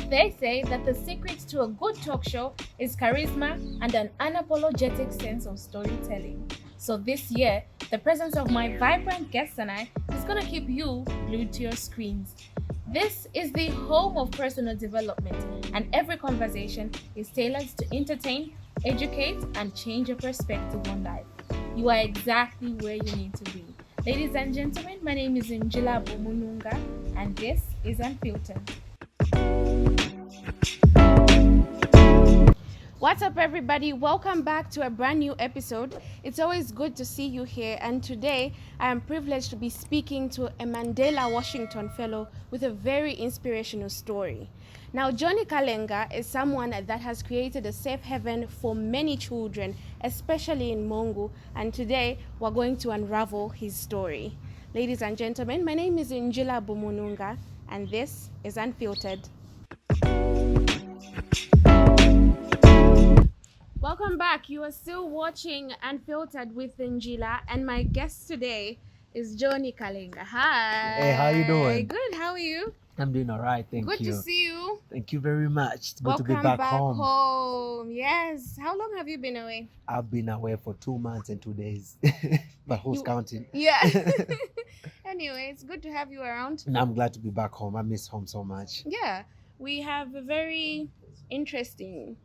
They say that the secret to a good talk show is charisma and an unapologetic sense of storytelling. So this year, the presence of my vibrant guests and I is going to keep you glued to your screens. This is the home of personal development, and every conversation is tailored to entertain, educate, and change your perspective on life. You are exactly where you need to be. Ladies and gentlemen, my name is Njila Bomununga, and this is Unfiltered. What's up, everybody? Welcome back to a brand new episode. It's always good to see you here, and today I am privileged to be speaking to a Mandela Washington fellow with a very inspirational story. Now, Johnny Kalenga is someone that has created a safe haven for many children, especially in Mongu, and today we're going to unravel his story. Ladies and gentlemen, my name is Njila Bumununga, and this is Unfiltered. Welcome back. You are still watching Unfiltered with Njila, and my guest today is Johnny Kalenga. Hi. Hey, how you doing? Good. How are you? I'm doing all right, thank Good you. to see you. Thank you very much. It's good to be Welcome back home. Yes. How long have you been away? I've been away for 2 months and 2 days, but who's counting? Yeah. Anyway, it's good to have you around. And I'm glad to be back home. I miss home so much. Yeah, we have a very interesting.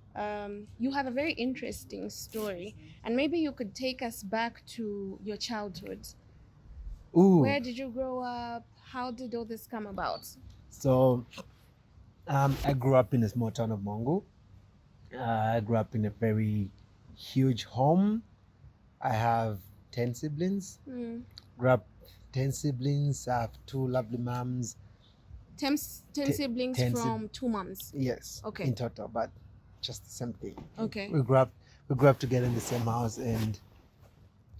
You have a very interesting story, and maybe you could take us back to your childhood. Ooh. Where did you grow up? How did all this come about? So, I grew up in a small town of Mongu. I grew up in a very huge home. I have 10 siblings. Grew up 10 siblings. I have 2 lovely moms. 10 siblings 10 from 2 moms. Yes. Okay. In total, but just the same thing. Okay. We grew up together in the same house, and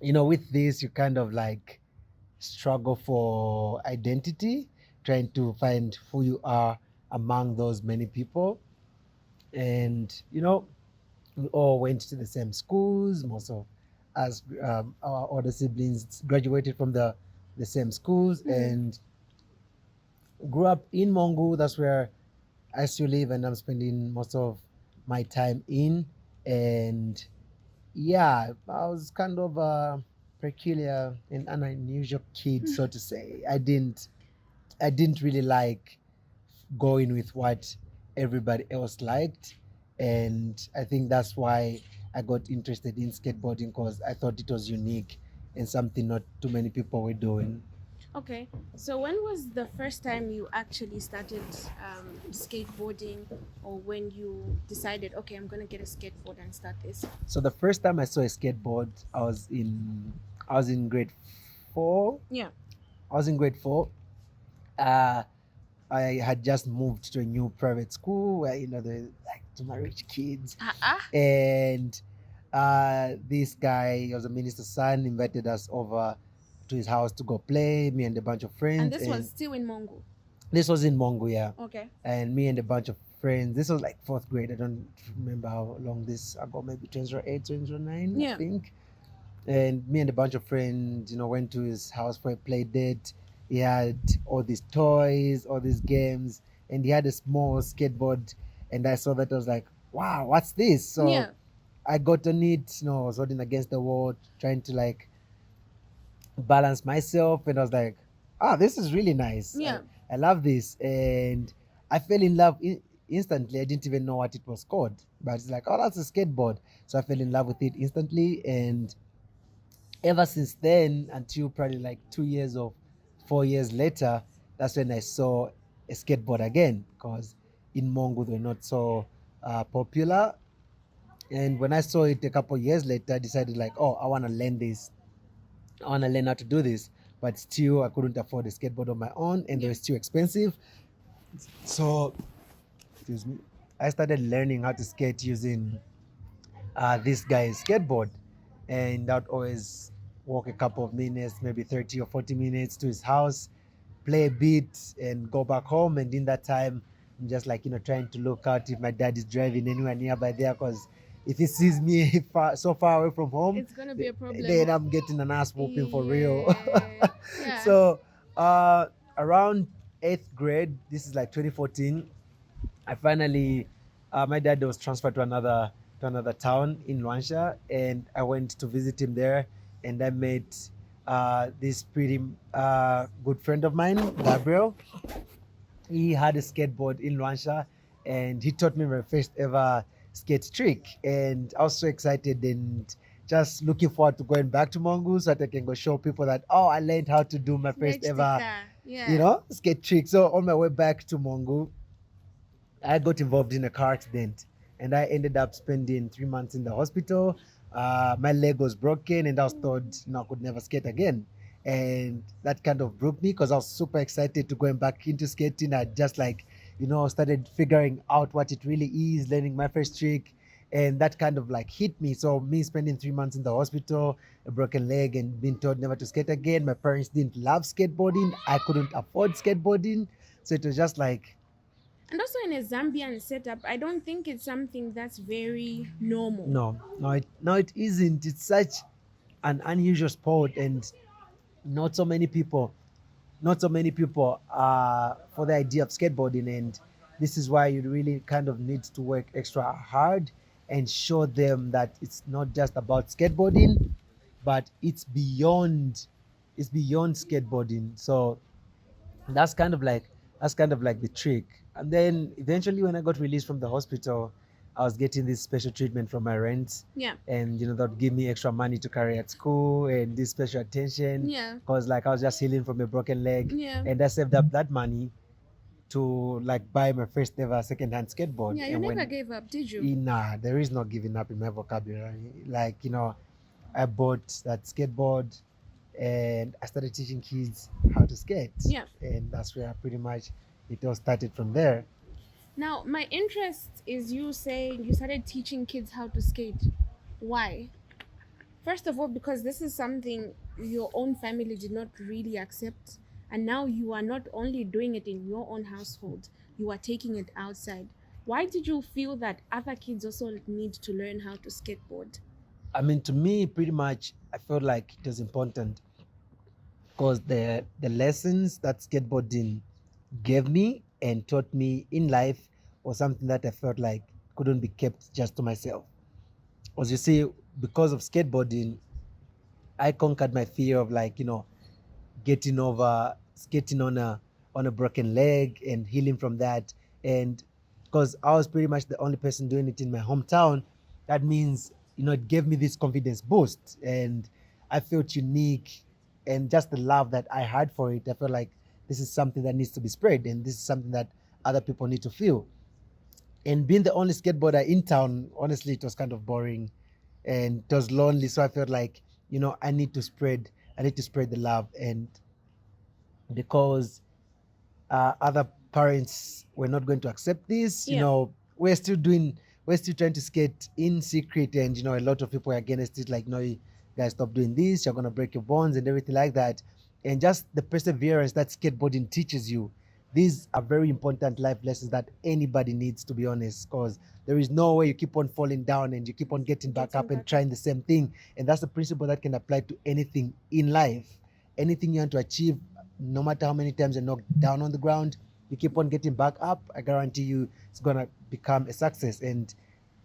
with this you kind of like struggle for identity, trying to find who you are among those many people. And we all went to the same schools. Most of us, our older siblings, graduated from the same schools, and grew up in Mongu. That's where I still live, and I'm spending most of my time in. And yeah, I was kind of a peculiar and an unusual kid, so to say. I didn't really like going with what everybody else liked, and I think that's why I got interested in skateboarding, because I thought it was unique and something not too many people were doing. Okay, so when was the first time you actually started skateboarding, or when you decided, okay, I'm gonna get a skateboard and start this? So the first time I saw a skateboard, I was in grade 4. Yeah. I was in grade 4. I had just moved to a new private school where the like to my rich kids, and this guy, he was a minister's son, invited us over to his house to go play, me and a bunch of friends. And this was still in Mongu? This was in Mongu, yeah. Okay. And me and a bunch of friends, this was like 4th grade. I don't remember how long this ago, maybe 2008, 2009, yeah. I think. And me and a bunch of friends, went to his house for a play date. He had all these toys, all these games, and he had a small skateboard. And I saw that, I was like, wow, what's this? So yeah. I got on it, I was holding against the wall, trying to like balance myself, and I was like, this is really nice. Yeah. I love this. And I fell in love instantly. I didn't even know what it was called, but it's like, that's a skateboard. So I fell in love with it instantly, and ever since then, until probably like 2 years or 4 years later, that's when I saw a skateboard again, because in Mongu they're not so popular. And when I saw it a couple of years later, I decided like, I want to learn this. I want to learn how to do this, but still I couldn't afford a skateboard on my own, and they were still expensive. So, excuse me, I started learning how to skate using this guy's skateboard, and I'd always walk a couple of minutes, maybe 30 or 40 minutes to his house, play a bit, and go back home. And in that time, I'm just like, trying to look out if my dad is driving anywhere nearby there, because if he sees me so far away from home, it's gonna be a problem. Then I'm getting an ass whooping for real. Yeah. So around 8th grade, this is like 2014, I finally, my dad was transferred to another town in Luansha, and I went to visit him there, and I met this pretty good friend of mine, Gabriel. He had a skateboard in Luansha, and he taught me my first ever skate trick, and I was so excited and just looking forward to going back to Mongu so that I can go show people that, oh, I learned how to do my first ever, Yeah. skate trick. So on my way back to Mongu, I got involved in a car accident, and I ended up spending 3 months in the hospital. My leg was broken, and I was told, I could never skate again. And that kind of broke me because I was super excited to going back into skating. I just like, started figuring out what it really is, learning my first trick, and that kind of like hit me. So me spending 3 months in the hospital, a broken leg, and being told never to skate again. My parents didn't love skateboarding. I couldn't afford skateboarding, so it was just like, And also in a Zambian setup, I don't think it's something that's very normal. no, it isn't. It's such an unusual sport, and not so many people, are for the idea of skateboarding, and this is why you really kind of need to work extra hard and show them that it's not just about skateboarding, but it's beyond skateboarding. So that's kind of like the trick. And then eventually, when I got released from the hospital, I was getting this special treatment from my rent, Yeah. and they'd give me extra money to carry at school and this special attention, Yeah. because like I was just healing from a broken leg, Yeah. and I saved up that money to like buy my first ever secondhand skateboard. Yeah, you And never gave up, did you? nah, there is no giving up in my vocabulary. Like, I bought that skateboard, and I started teaching kids how to skate. Yeah. And that's where pretty much it all started from there. Now, my interest is you saying you started teaching kids how to skate. Why? First of all, because this is something your own family did not really accept. And now you are not only doing it in your own household, you are taking it outside. Why did you feel that other kids also need to learn how to skateboard? I mean, to me, pretty much, I felt like it was important because the lessons that skateboarding gave me and taught me in life was something that I felt like couldn't be kept just to myself. As you see, because of skateboarding, I conquered my fear of like, getting over skating on a broken leg and healing from that. And because I was pretty much the only person doing it in my hometown, that means, it gave me this confidence boost, and I felt unique. And just the love that I had for it, I felt like this is something that needs to be spread, and this is something that other people need to feel. And being the only skateboarder in town, honestly, it was kind of boring and it was lonely. So I felt like, I need to spread the love. And because other parents were not going to accept this, we're still doing, we're still trying to skate in secret, and a lot of people are against it, like, no, you guys, stop doing this, you're gonna break your bones and everything like that. And just the perseverance that skateboarding teaches you, these are very important life lessons that anybody needs, to be honest, because there is no way you keep on falling down and you keep on getting back up and trying the same thing. And that's a principle that can apply to anything in life. Anything you want to achieve, no matter how many times you're knocked down on the ground, you keep on getting back up, I guarantee you it's gonna become a success. And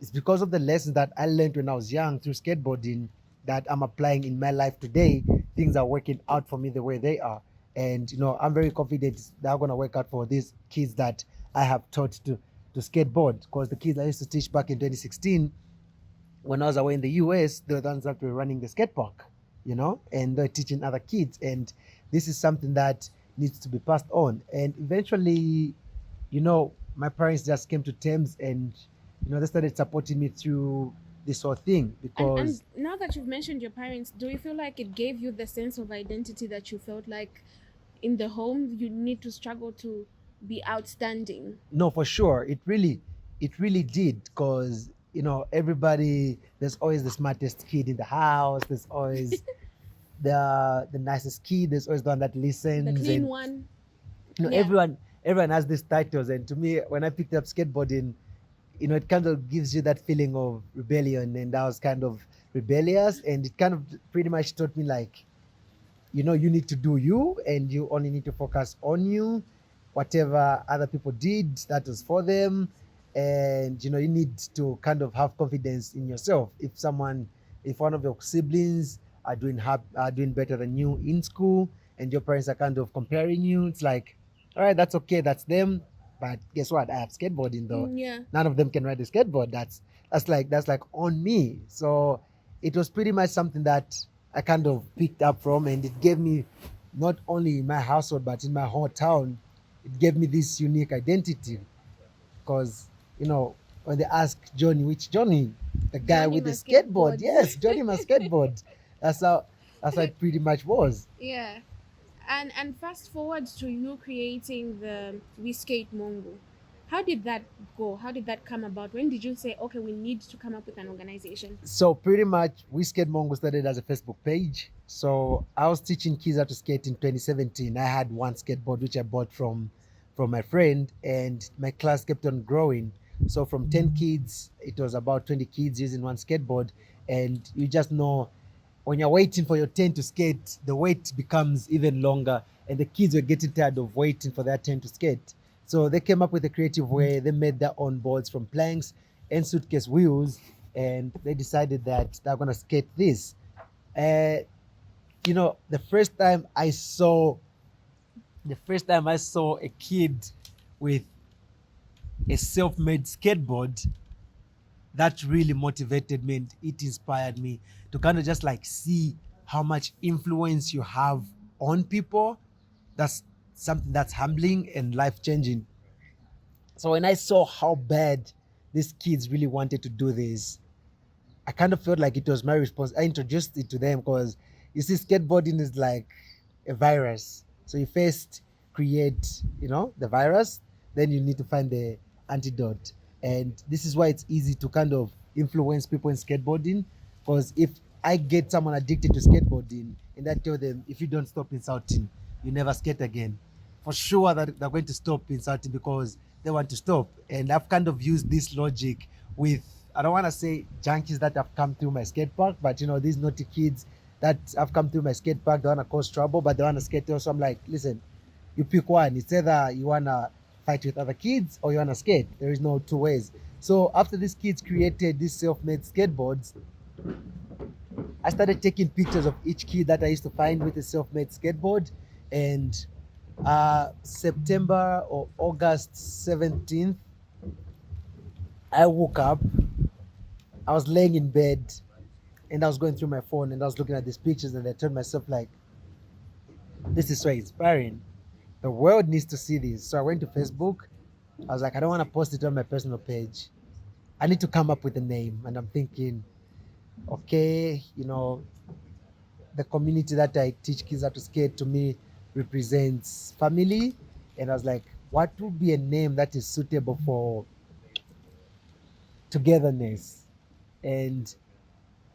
it's because of the lessons that I learned when I was young through skateboarding that I'm applying in my life today. Things are working out for me the way they are. And I'm very confident they're gonna work out for these kids that I have taught to skateboard. Because the kids I used to teach back in 2016, when I was away in the US, they were the ones that were running the skate park, and they're teaching other kids. And this is something that needs to be passed on. And eventually, my parents just came to terms, and they started supporting me through this whole thing. Because And now that you've mentioned your parents, do you feel like it gave you the sense of identity that you felt like in the home you need to struggle to be outstanding? no, for sure, it really did. Because everybody, there's always the smartest kid in the house, there's always the nicest kid, there's always the one that listens, The clean and one? Yeah. everyone has these titles. And to me, when I picked up skateboarding, it kind of gives you that feeling of rebellion, and I was kind of rebellious, and it kind of pretty much taught me like, you need to do you, and you only need to focus on you, whatever other people did, that was for them. And you know, you need to kind of have confidence in yourself. If one of your siblings are doing better than you in school, and your parents are kind of comparing you, it's like, all right, that's okay, that's them. But guess what? I have skateboarding though. Yeah. None of them can ride a skateboard. That's like on me. So it was pretty much something that I kind of picked up from, and it gave me, not only in my household but in my whole town, it gave me this unique identity. Because you know, when they ask Johnny, which Johnny, the guy Johnny with the must skateboard, skateboard. yes, Johnny my skateboard. That's how it pretty much was. Yeah. And fast forward to you creating the We Skate Mongu. How did that go? How did that come about? When did you say, okay, we need to come up with an organization? So pretty much, we skate Mongo started as a Facebook page. So I was teaching kids how to skate in 2017. I had one skateboard which I bought from my friend, and my class kept on growing. So from 10 kids, it was about 20 kids using one skateboard. And you just know, when you're waiting for your turn to skate, the wait becomes even longer, and the kids were getting tired of waiting for their turn to skate. So they came up with a creative way. They made their own boards from planks and suitcase wheels, and they decided that they're gonna skate this. Uh, you know, the first time I saw a kid with a self-made skateboard, that really motivated me, and it inspired me to kind of just like see how much influence you have on people. That's something that's humbling and life changing. So when I saw how bad these kids really wanted to do this, I kind of felt like it was my response. I introduced it to them because you see, skateboarding is like a virus. So you first create, the virus, then you need to find the antidote. And this is why it's easy to kind of influence people in skateboarding. Because if I get someone addicted to skateboarding and I tell them, if you don't stop insulting, you never skate again, for sure that they're going to stop insulting because they want to stop. And I've kind of used this logic with, I don't want to say junkies that have come through my skate park, but these naughty kids that have come through my skate park, they want to cause trouble, but they want to skate also. I'm like, listen, you pick one. It's either you want to fight with other kids or you want to skate. There is no two ways. So after these kids created these self-made skateboards, I started taking pictures of each kid that I used to find with a self-made skateboard. And September or August 17th, I woke up, I was laying in bed, and I was going through my phone and I was looking at these pictures, and I told myself, like, this is so inspiring. The world needs to see this. So I went to Facebook. I was like, I don't want to post it on my personal page. I need to come up with a name. And I'm thinking, okay, the community that I teach kids how to skate, to me, represents family. And I was like, what would be a name that is suitable for togetherness? And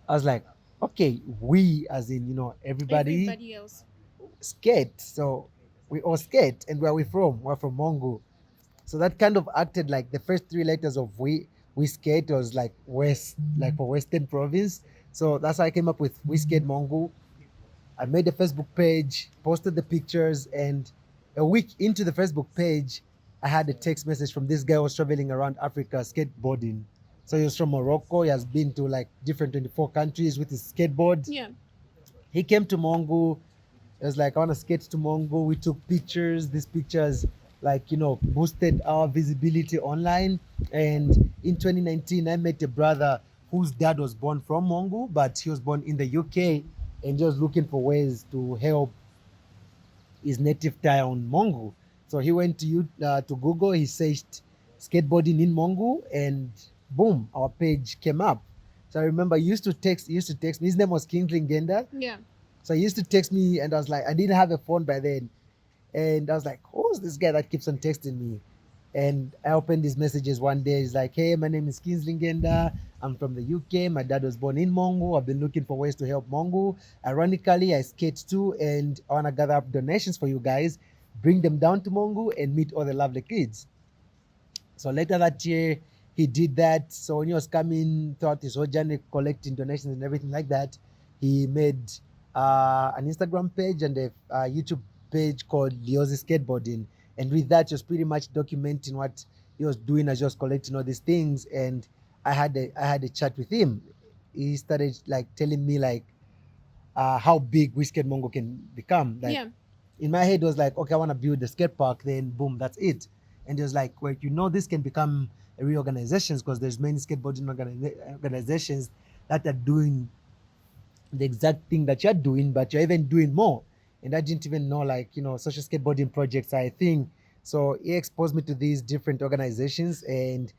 I was like, okay, we, as in, Everybody else. skate. So we all skate. And where are we from? We're from Mongu. So that kind of acted like the first three letters of we skate was like west, like for Western province. So that's how I came up with We Skate Mongu. I made a Facebook page, posted the pictures, and a week into the Facebook page, I had a text message from this guy who was traveling around Africa skateboarding. So he was from Morocco. He has been to like different 24 countries with his skateboard. Yeah. He came to Mongu. It was like, I want to skate to Mongo. We took pictures. These pictures, like, boosted our visibility online. And in 2019, I met a brother whose dad was born from Mongo, but he was born in the UK and just looking for ways to help his native town, Mongo. So he went to Google. He searched skateboarding in Mongo, and boom, our page came up. So I remember he used to text me. His name was Kingsley Ngenda. Yeah. So he used to text me, and I was like, I didn't have a phone by then. And I was like, who's this guy that keeps on texting me? And I opened his messages one day. He's like, hey, my name is Kingsley Ngenda. I'm from the UK. My dad was born in Mongo. I've been looking for ways to help Mongo. Ironically, I skate too, and I want to gather up donations for you guys, bring them down to Mongo, and meet all the lovely kids. So later that year, he did that. So when he was coming throughout his whole journey, collecting donations and everything like that, he made an Instagram page and a YouTube page called Leozi Skateboarding. And with that, he was pretty much documenting what he was doing as he was collecting all these things. And I had a chat with him. He started like telling me like how big Whiskey Mongo can become. Like Yeah. in my head, it was like, okay, I want to build the skate park, then boom, that's it. And it was like, well, this can become a real organization because there's many skateboarding organizations that are doing the exact thing that you're doing, but you're even doing more. And I didn't even know, like, social skateboarding projects are a thing. So he exposed me to these different organizations, and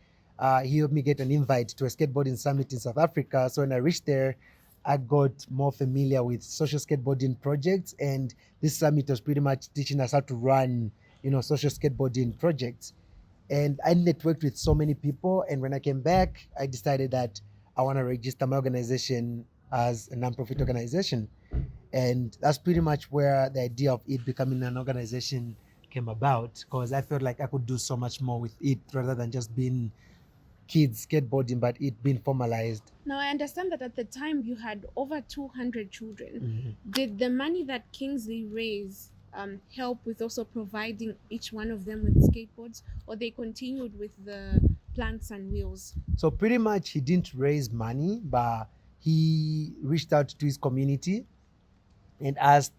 he helped me get an invite to a skateboarding summit in South Africa. So when I reached there, I got more familiar with social skateboarding projects, and this summit was pretty much teaching us how to run, social skateboarding projects. And I networked with so many people. And when I came back, I decided that I want to register my organization as a nonprofit organization. And that's pretty much where the idea of it becoming an organization came about, because I felt like I could do so much more with it rather than just being kids skateboarding, but it being formalized. Now, I understand that at the time you had over 200 children. Mm-hmm. Did the money that Kingsley raised help with also providing each one of them with skateboards, or they continued with the planks and wheels? So pretty much he didn't raise money, but he reached out to his community and asked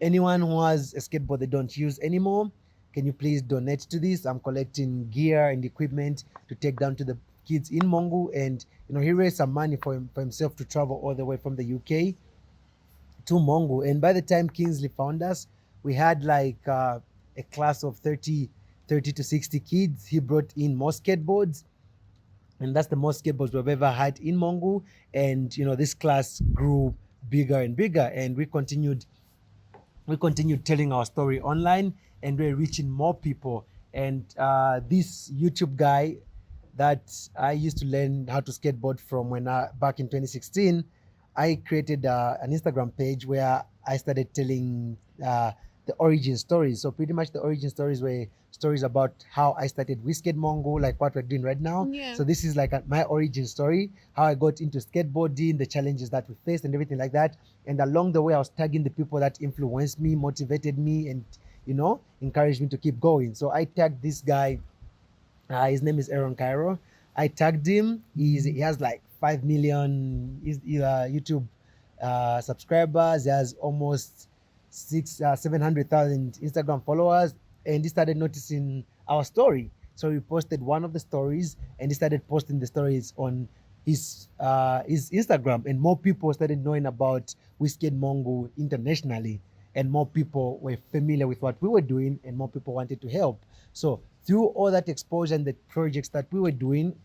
anyone who has a skateboard they don't use anymore, can you please donate to this? I'm collecting gear and equipment to take down to the kids in Mongu. And he raised some money for himself to travel all the way from the UK to Mongu. And by the time Kingsley found us, we had like a class of 30 to 60 kids. He brought in more skateboards, and that's the most skateboards we've ever had in Mongu. And this class grew bigger and bigger, and we continued telling our story online, and we're reaching more people. And this YouTube guy that I used to learn how to skateboard from back in 2016, I created an Instagram page where I started telling the origin stories. So pretty much the origin stories were stories about how I started with Skate Mongo, like what we're doing right now. Yeah. So this is like my origin story, how I got into skateboarding, the challenges that we faced, and everything like that. And along the way, I was tagging the people that influenced me, motivated me, and encouraged me to keep going. So I tagged this guy. His name is Aaron Cairo. I tagged him. He has like 5 million YouTube subscribers. He has almost 700,000 Instagram followers, and he started noticing our story. So we posted one of the stories, and he started posting the stories on his Instagram, and more people started knowing about Whiskey Mongo internationally, and more people were familiar with what we were doing, and more people wanted to help. So through all that exposure and the projects that we were doing,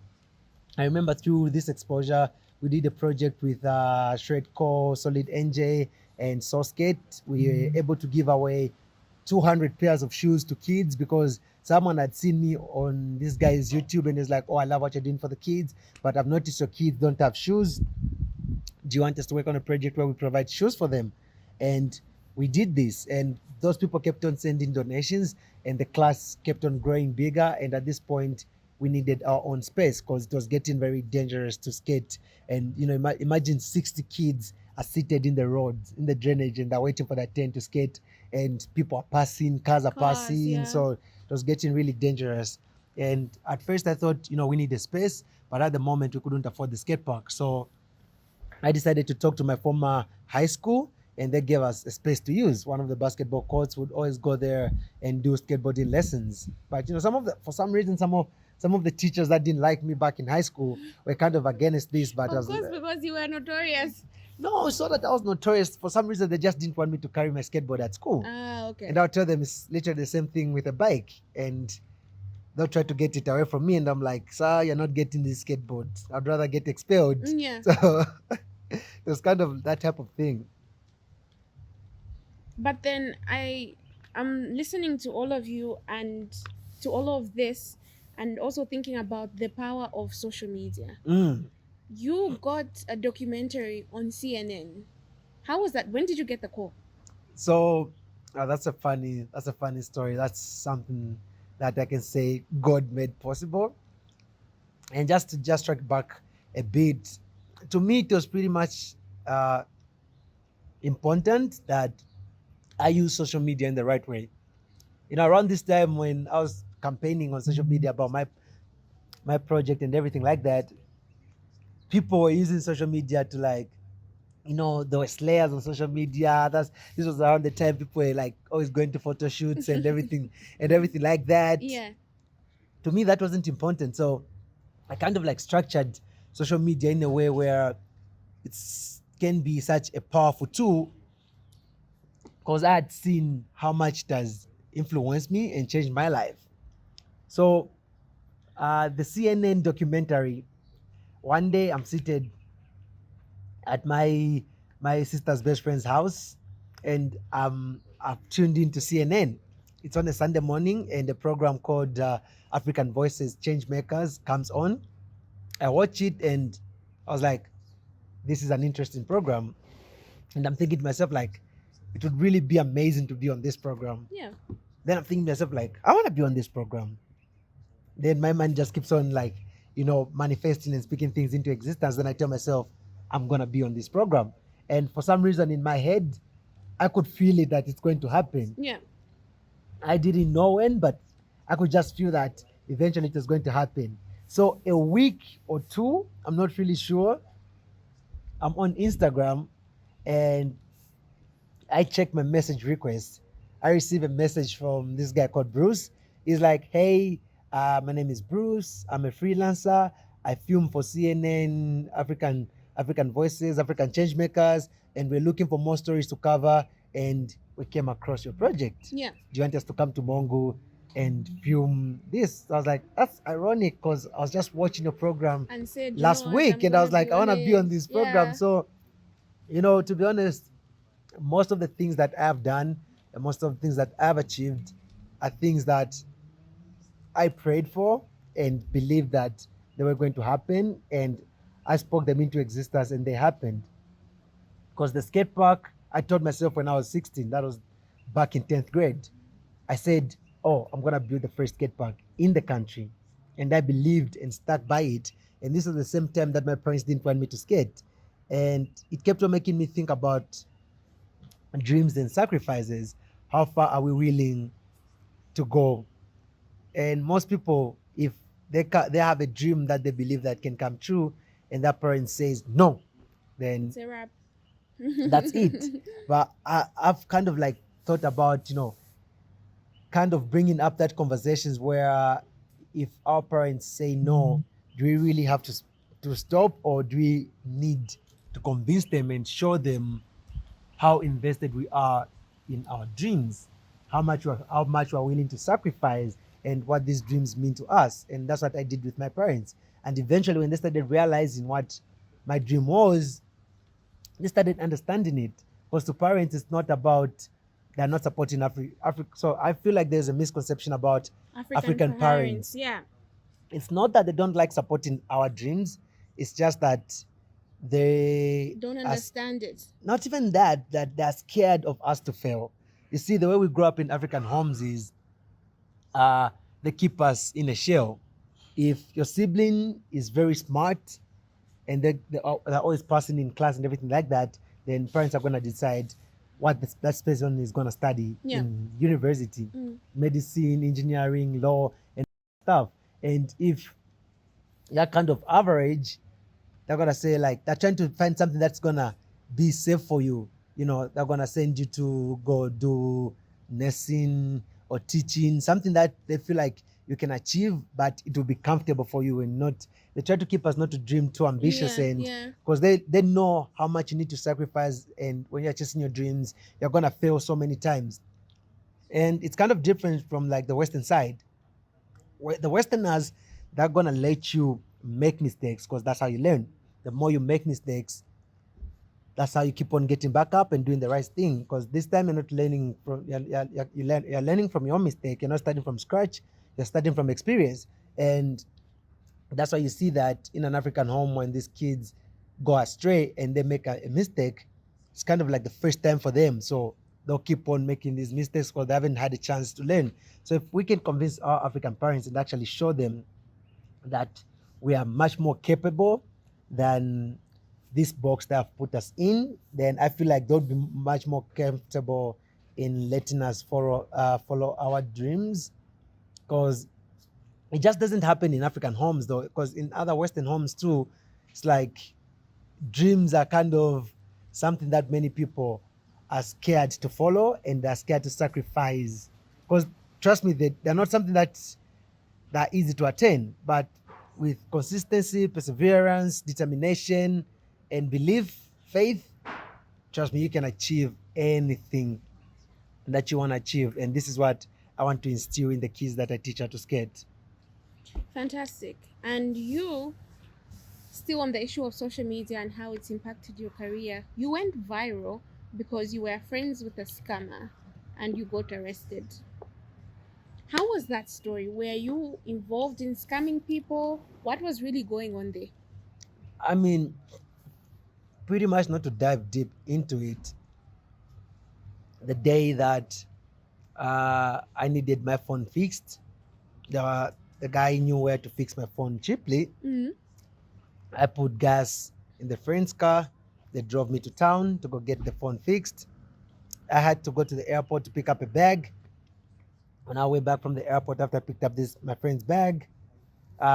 I remember through this exposure, we did a project with Shredcore, Solid NJ, and Soskate. We were able to give away 200 pairs of shoes to kids because someone had seen me on this guy's YouTube and is like, oh, I love what you're doing for the kids, but I've noticed your kids don't have shoes. Do you want us to work on a project where we provide shoes for them? And we did this, and those people kept on sending donations, and the class kept on growing bigger. And at this point, we needed our own space because it was getting very dangerous to skate. And imagine 60 kids are seated in the roads, in the drainage, and they're waiting for their turn to skate, and people are passing, cars are passing. Yeah. So it was getting really dangerous. And at first I thought, we need a space, but at the moment we couldn't afford the skate park. So I decided to talk to my former high school, and they gave us a space to use. One of the basketball courts, would always go there and do skateboarding lessons. But for some reason, some of the teachers that didn't like me back in high school were kind of against this. But of course, because you were notorious. No, it's not that I was notorious. For some reason, they just didn't want me to carry my skateboard at school. Okay. And I'll tell them it's literally the same thing with a bike, and they'll try to get it away from me, and I'm like, sir, you're not getting this skateboard. I'd rather get expelled. Yeah. So it was kind of that type of thing. But then I'm listening to all of you and to all of this, and also thinking about the power of social media. You got a documentary on CNN. How was that? When did you get the call? So that's a funny story. That's something that I can say God made possible. And just to track back a bit, to me it was pretty much important that I use social media in the right way. around this time when I was campaigning on social media about my project and everything like that, people were using social media to like, there were slayers on social media. This was around the time people were like always going to photo shoots and everything and everything like that. Yeah. To me, that wasn't important. So I kind of like structured social media in a way where it can be such a powerful tool, because I had seen how much it has influenced me and changed my life. So the CNN documentary, one day I'm seated at my sister's best friend's house, and I've tuned into CNN. It's on a Sunday morning, and a program called African Voices Change Makers comes on. I watch it, and I was like, this is an interesting program. And I'm thinking to myself, like, it would really be amazing to be on this program. Yeah. Then I'm thinking to myself, like, I want to be on this program. Then my mind just keeps on, like, manifesting and speaking things into existence. Then I tell myself, I'm going to be on this program. And for some reason in my head, I could feel it that it's going to happen. Yeah. I didn't know when, but I could just feel that eventually it was going to happen. So a week or two, I'm not really sure, I'm on Instagram, and I check my message request. I receive a message from this guy called Bruce. He's like, hey, my name is Bruce. I'm a freelancer. I film for CNN, African Voices, African Changemakers, and we're looking for more stories to cover. And we came across your project. Yeah. Do you want us to come to Mongu and film this? I was like, that's ironic, because I was just watching your program And said, last week, and I was like, I want to be on this program. Yeah. So, to be honest, most of the things that I've done and most of the things that I've achieved are things that I prayed for and believed that they were going to happen, and I spoke them into existence, and they happened. Because the skate park, I told myself when I was 16, that was back in 10th grade, I said, oh, I'm going to build the first skate park in the country. And I believed and stuck by it. And this was the same time that my parents didn't want me to skate. And it kept on making me think about dreams and sacrifices. How far are we willing to go? And most people, if they have a dream that they believe that can come true, and that parent says no, then It's a wrap. that's it. But I've kind of like thought about, kind of bringing up that conversations where if our parents say no, do we really have to stop, or do we need to convince them and show them how invested we are in our dreams, how much we're willing to sacrifice, and what these dreams mean to us? And that's what I did with my parents. And eventually, when they started realizing what my dream was, they started understanding it. Because to parents, it's not about they're not supporting Africa. So I feel like there's a misconception about African parents. Yeah. It's not that they don't like supporting our dreams. It's just that they Don't understand it. not even that they're scared of us to fail. You see, the way we grow up in African homes is they keep us in a shell. If your sibling is very smart and they're always passing in class and everything like that, then parents are going to decide what that person is going to study in university, medicine, engineering, law, and stuff. And if you're kind of average, they're going to say, like, they're trying to find something that's going to be safe for you. They're going to send you to go do nursing or teaching, something that they feel like you can achieve, but it will be comfortable for you, and not, they try to keep us not to dream too ambitious, because they know how much you need to sacrifice, and when you're chasing your dreams, you're going to fail so many times. And it's kind of different from like the Western side. The Westerners, they're going to let you make mistakes, because that's how you learn. The more you make mistakes, that's how you keep on getting back up and doing the right thing. Because this time you're not learning from you're learning from your mistake. You're not starting from scratch. You're starting from experience. And that's why you see that in an African home, when these kids go astray and they make a mistake, it's kind of like the first time for them. So they'll keep on making these mistakes because they haven't had a chance to learn. So if we can convince our African parents and actually show them that we are much more capable than this box that have put us in, then I feel like they'll be much more comfortable in letting us follow our dreams, because it just doesn't happen in African homes though, because in other Western homes too, it's like dreams are kind of something that many people are scared to follow and are scared to sacrifice, because trust me, they're not something that easy to attain, but with consistency, perseverance, determination, and belief, faith, trust me, you can achieve anything that you want to achieve. And this is what I want to instill in the kids that I teach how to skate. Fantastic. And you, still on the issue of social media and how it's impacted your career, you went viral because you were friends with a scammer and you got arrested. How was that story? Were you involved in scamming people? What was really going on there? I mean, pretty much not to dive deep into it, the day that I needed my phone fixed, the guy knew where to fix my phone cheaply. Mm-hmm. I put gas in the friend's car. They drove me to town to go get the phone fixed. I had to go to the airport to pick up a bag. On our way back from the airport, after I picked up this my friend's bag,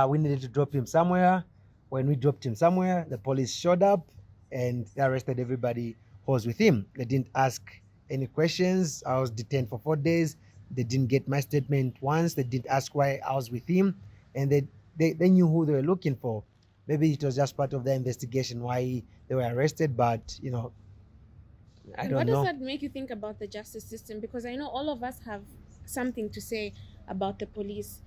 we needed to drop him somewhere. When we dropped him somewhere, the police showed up and they arrested everybody who was with him. They didn't ask any questions. I was detained for 4 days. They didn't get my statement once. They didn't ask why I was with him. And they knew who they were looking for. Maybe it was just part of their investigation why they were arrested, but I And don't what does know. that make you think about the justice system? Because I know all of us have something to say about the police.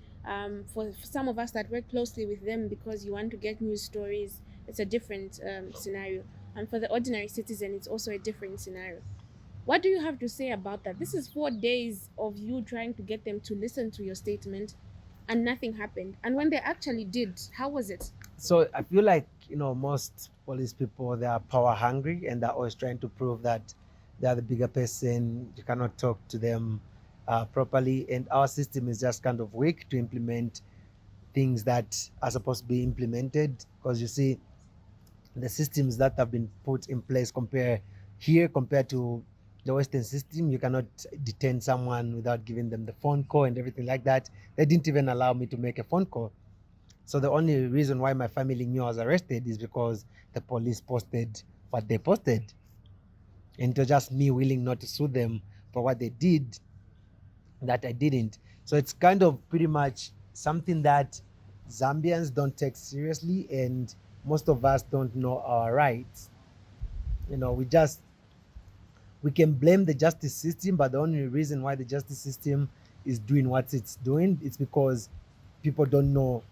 For some of us that work closely with them because you want to get news stories, it's a different scenario. And for the ordinary citizen, it's also a different scenario. What do you have to say about that? This is 4 days of you trying to get them to listen to your statement and nothing happened. And when they actually did, how was it? So I feel like most police people, they are power hungry and they're always trying to prove that they are the bigger person. You cannot talk to them properly, and our system is just kind of weak to implement things that are supposed to be implemented. Because you see, the systems that have been put in place compared to the Western system, you cannot detain someone without giving them the phone call and everything like that. They didn't even allow me to make a phone call. So the only reason why my family knew I was arrested is because the police posted what they posted. And it was just me willing not to sue them for what they did that I didn't. So it's kind of pretty much something that Zambians don't take seriously, and most of us don't know our rights. We can blame the justice system, but the only reason why the justice system is doing what it's doing, it's because people don't know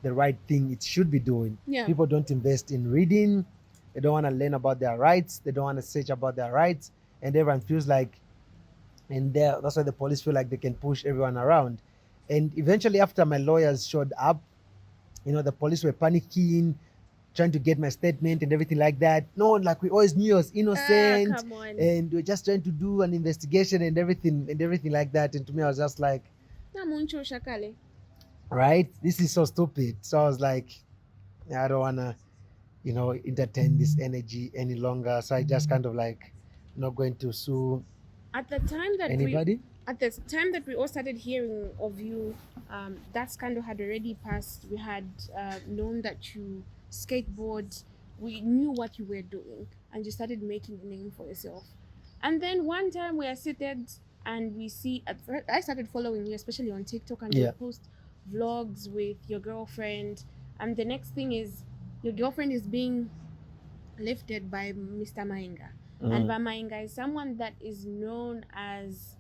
the right thing it should be doing. Yeah. People don't invest in reading. They don't want to learn about their rights. They don't want to search about their rights. And everyone feels like, and that's why the police feel like they can push everyone around. And eventually, after my lawyers showed up, the police were panicking, trying to get my statement and everything like that. No, like we always knew I was innocent, Come on. and we're just trying to do an investigation and everything like that. And to me, I was just like, Namuncho Shakale. right, this is so stupid. So I was like, I don't wanna, entertain this energy any longer. So I just kind of like not going to sue At the time that anybody. we all started hearing of you, that scandal had already passed. We had known that you skateboard. We knew what you were doing, and you started making a name for yourself. And then one time we are seated and we see. At first, I started following you, especially on TikTok, and you Yeah. post vlogs with your girlfriend. And the next thing is your girlfriend is being lifted by Mr. Mainga. And Mainga is someone that is known as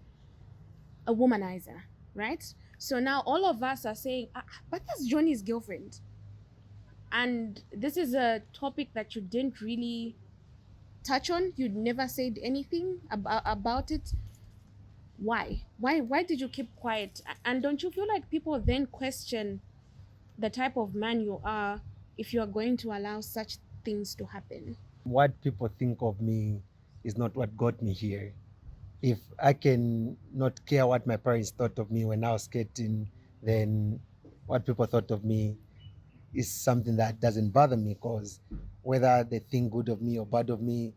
a womanizer, right? So now all of us are saying, but that's Johnny's girlfriend. And this is a topic that you didn't really touch on. You never said anything about it. Why? Why did you keep quiet? And don't you feel like people then question the type of man you are if you are going to allow such things to happen? What people think of me is not what got me here. If I can not care what my parents thought of me when I was skating, then what people thought of me is something that doesn't bother me, because whether they think good of me or bad of me,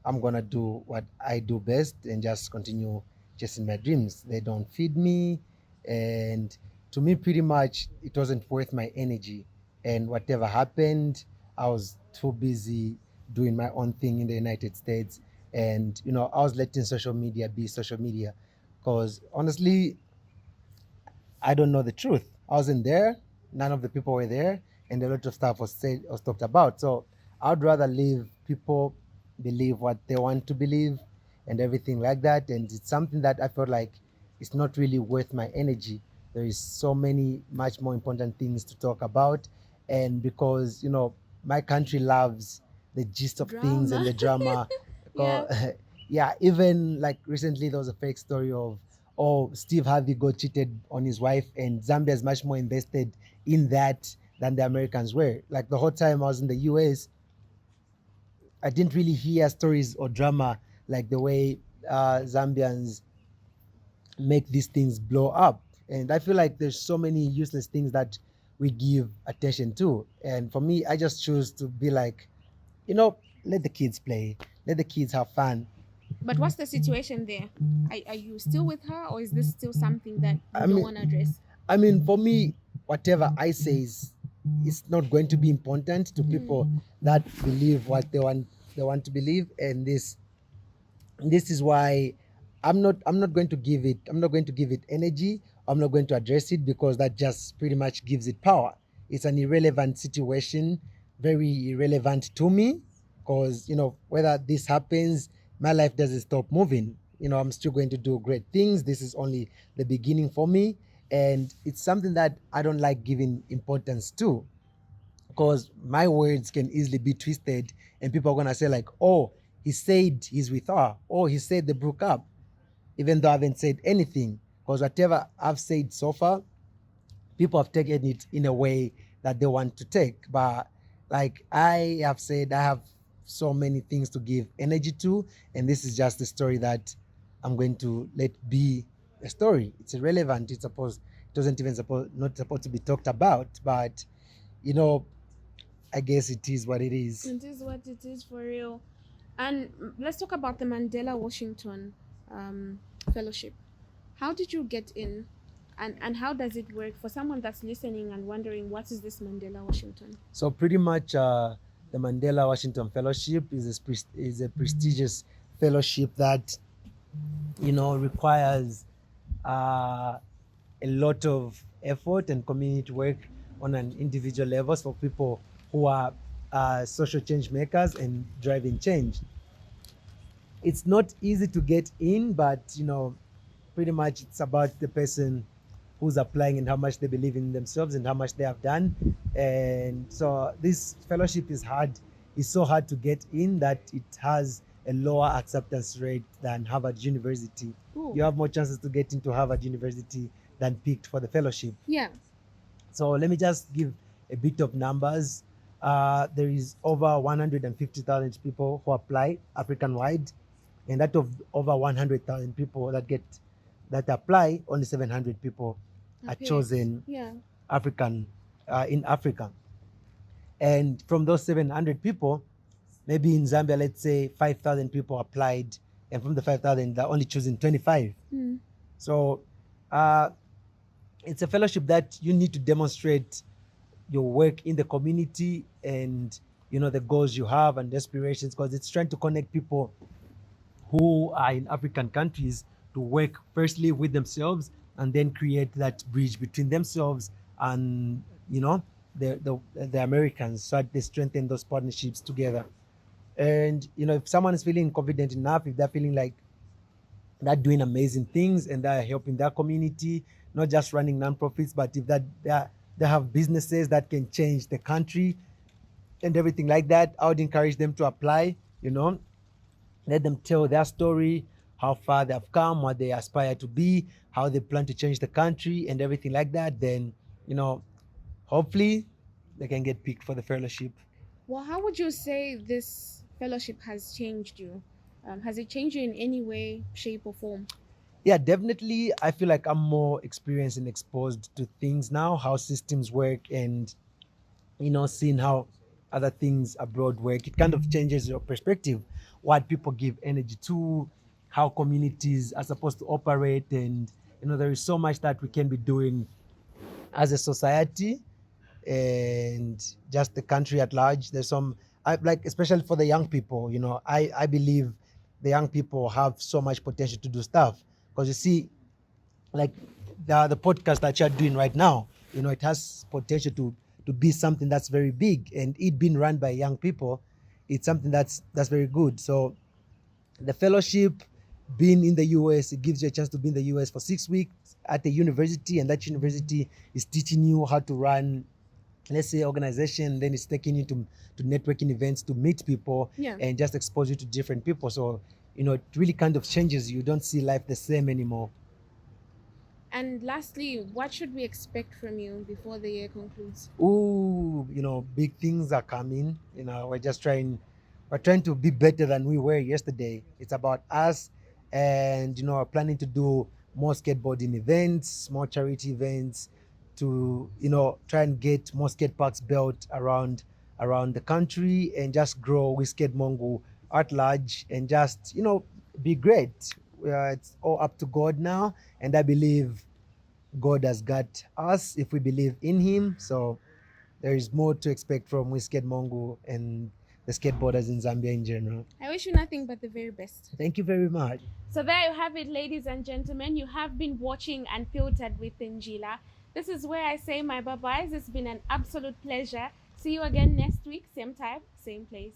I'm gonna do what I do best and just continue chasing my dreams. They don't feed me, and to me, pretty much, it wasn't worth my energy. And whatever happened, I was too busy doing my own thing in the United States, and I was letting social media be social media, because honestly, I don't know the truth. I wasn't there. None of the people were there, and a lot of stuff was said or talked about. So I'd rather leave people believe what they want to believe, and everything like that. And it's something that I felt like it's not really worth my energy. There is so many much more important things to talk about, and because my country loves the gist of things and Drama. the drama. Yeah. Yeah, even like recently there was a fake story of, oh, Steve Harvey got cheated on his wife, and Zambia is much more invested in that than the Americans were. Like the whole time I was in the US, I didn't really hear stories or drama like the way Zambians make these things blow up. And I feel like there's so many useless things that we give attention to. And for me, I just choose to be like, let the kids play, let the kids have fun. But what's the situation there? Are you still with her, or is this still something that you I don't mean, want to address? for me, whatever I say is not going to be important to people that believe what they want to believe, and this is why I'm not going to give it energy. I'm not going to address it, because that just pretty much gives it power. It's an irrelevant situation, very irrelevant to me, because whether this happens, my life doesn't stop moving. I'm still going to do great things. This is only the beginning for me, and it's something that I don't like giving importance to, because my words can easily be twisted, and people are going to say like, oh, he said he's with her, oh, he said they broke up, even though I haven't said anything, because whatever I've said so far, people have taken it in a way that they want to take. But like I have said, I have so many things to give energy to, and this is just a story that I'm going to let be a story. It's irrelevant. It doesn't even not supposed to be talked about, but you know I guess it is what it is. It is what it is for real. And let's talk about the Mandela Washington fellowship. How did you get in? And how does it work for someone that's listening and wondering what is this Mandela Washington? So pretty much, the Mandela Washington Fellowship is a prestigious fellowship that requires a lot of effort and community work on an individual level for people who are social change makers and driving change. It's not easy to get in, but pretty much it's about the person who's applying and how much they believe in themselves and how much they have done. And so this fellowship is hard. It's so hard to get in that it has a lower acceptance rate than Harvard University. Ooh. You have more chances to get into Harvard University than picked for the fellowship. Yeah. So let me just give a bit of numbers. There is over 150,000 people who apply African-wide, and that of over 100,000 people that apply, only 700 people are Okay. chosen Yeah. in Africa. And from those 700 people, maybe in Zambia, let's say 5,000 people applied, and from the 5,000, they're only choosing 25. Mm. So it's a fellowship that you need to demonstrate your work in the community and the goals you have and aspirations, because it's trying to connect people who are in African countries to work firstly with themselves and then create that bridge between themselves and the Americans, so that they strengthen those partnerships together. And if someone is feeling confident enough, if they're feeling like they're doing amazing things and they're helping their community, not just running nonprofits, but if they have businesses that can change the country and everything like that, I would encourage them to apply. Let them tell their story, how far they have come, what they aspire to be, how they plan to change the country and everything like that. Then hopefully they can get picked for the fellowship. Well, how would you say this fellowship has changed you? Has it changed you in any way, shape, or form? Yeah, definitely. I feel like I'm more experienced and exposed to things now, how systems work, and seeing how other things abroad work. It kind of changes your perspective, what people give energy to, how communities are supposed to operate, and there is so much that we can be doing as a society and just the country at large. There's some, like, especially for the young people. I believe the young people have so much potential to do stuff, because you see, like, the podcast that you're doing right now, it has potential to be something that's very big, and it being run by young people, it's something that's very good. So the fellowship, being in the US, it gives you a chance to be in the US for 6 weeks at a university, and that university is teaching you how to run, let's say, organization. Then it's taking you to networking events, to meet people, Yeah. and just expose you to different people. So it really kind of changes you. You don't see life the same anymore. And lastly, what should we expect from you before the year concludes? Ooh, big things are coming. We're trying to be better than we were yesterday. It's about us, and we're planning to do more skateboarding events, more charity events, to try and get more skate parks built around the country, and just grow with Skate Mongu at large, and just be great. It's all up to God now, and I believe God has got us if we believe in Him. So there is more to expect from Skate Mongu and the skateboarders in Zambia in general. I wish you nothing but the very best. Thank you very much. So there you have it, ladies and gentlemen. You have been watching Unfiltered with Njila. This is where I say my bye-byes. It's been an absolute pleasure. See you again next week, same time, same place.